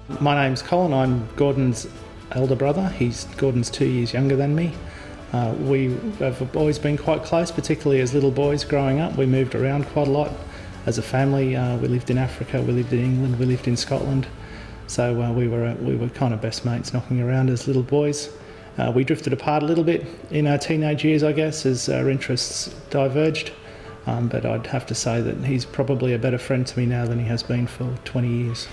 My name's Colin. I'm Gordon's elder brother. Gordon's 2 years younger than me. We have always been quite close, particularly as little boys growing up. We moved around quite a lot as a family. We lived in Africa, we lived in England, we lived in Scotland. So we were kind of best mates knocking around as little boys. We drifted apart a little bit in our teenage years, I guess, as our interests diverged. But I'd have to say that he's probably a better friend to me now than he has been for 20 years.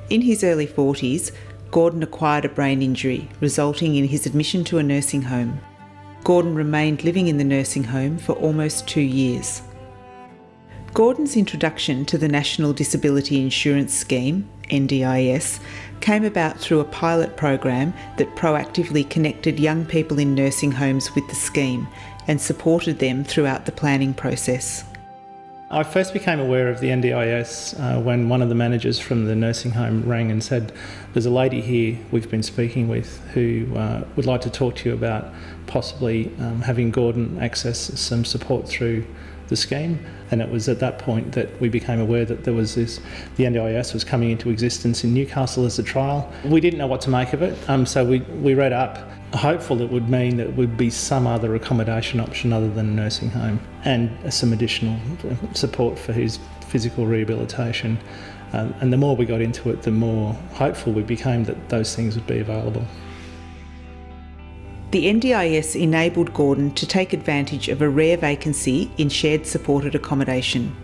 In his early 40s, Gordon acquired a brain injury, resulting in his admission to a nursing home. Gordon remained living in the nursing home for almost 2 years. Gordon's introduction to the National Disability Insurance Scheme, NDIS, came about through a pilot program that proactively connected young people in nursing homes with the scheme and supported them throughout the planning process. I first became aware of the NDIS when one of the managers from the nursing home rang and said, "There's a lady here we've been speaking with who would like to talk to you about possibly having Gordon access some support through the scheme." And it was at that point that we became aware that the NDIS was coming into existence in Newcastle as a trial. We didn't know what to make of it, so we read up, hopeful it would mean that it would be some other accommodation option other than a nursing home and some additional support for his physical rehabilitation. And the more we got into it, the more hopeful we became that those things would be available. The NDIS enabled Gordon to take advantage of a rare vacancy in shared supported accommodation.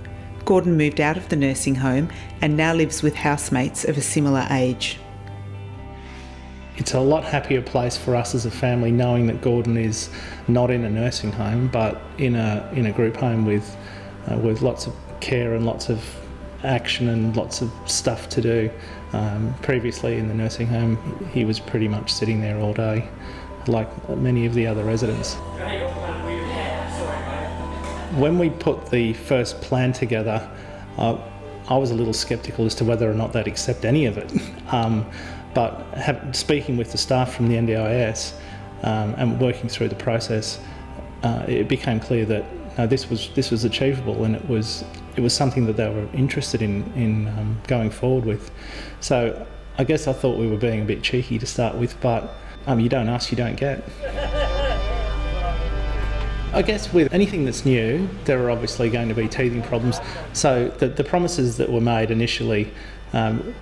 Gordon moved out of the nursing home and now lives with housemates of a similar age. It's a lot happier place for us as a family knowing that Gordon is not in a nursing home but in a group home with lots of care and lots of action and lots of stuff to do. Previously in the nursing home he was pretty much sitting there all day like many of the other residents. When we put the first plan together, I was a little sceptical as to whether or not they'd accept any of it. But speaking with the staff from the NDIS and working through the process, it became clear that this was achievable, and it was something that they were interested in going forward with. So I guess I thought we were being a bit cheeky to start with, but you don't ask, you don't get. I guess with anything that's new, there are obviously going to be teething problems. So the promises that were made initially, on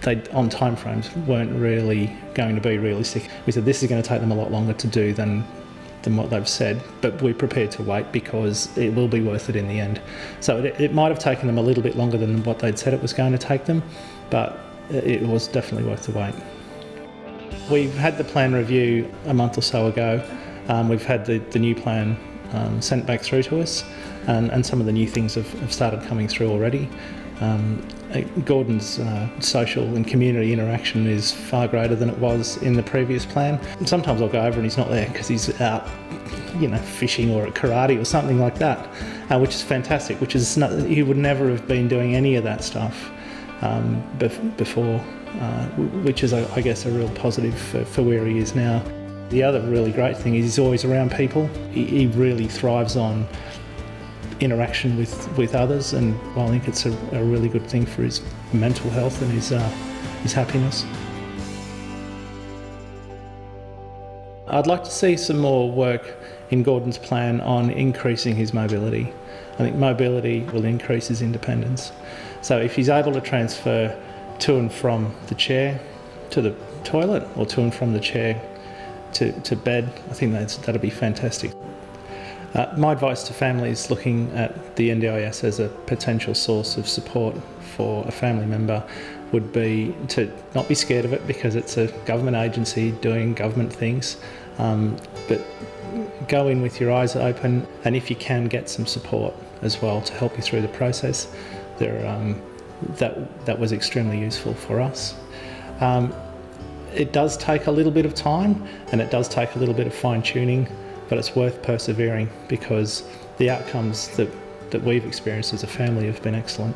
timeframes, weren't really going to be realistic. We said this is going to take them a lot longer to do than what they've said, but we're prepared to wait because it will be worth it in the end. So it might have taken them a little bit longer than what they'd said it was going to take them, but it was definitely worth the wait. We've had the plan review a month or so ago. We've had the new plan sent back through to us, and some of the new things have started coming through already. Gordon's social and community interaction is far greater than it was in the previous plan. Sometimes I'll go over and he's not there because he's out, fishing or at karate or something like that, which is fantastic. He would never have been doing any of that stuff before, which is, I guess, a real positive for where he is now. The other really great thing is he's always around people. He really thrives on interaction with others, and I think it's a really good thing for his mental health and his happiness. I'd like to see some more work in Gordon's plan on increasing his mobility. I think mobility will increase his independence. So if he's able to transfer to and from the chair to the toilet, or to and from the chair to bed, I think that'll be fantastic. My advice to families looking at the NDIS as a potential source of support for a family member would be to not be scared of it, because it's a government agency doing government things, but go in with your eyes open, and if you can, get some support as well to help you through the process. That was extremely useful for us. It does take a little bit of time, and it does take a little bit of fine-tuning, but it's worth persevering because the outcomes that we've experienced as a family have been excellent.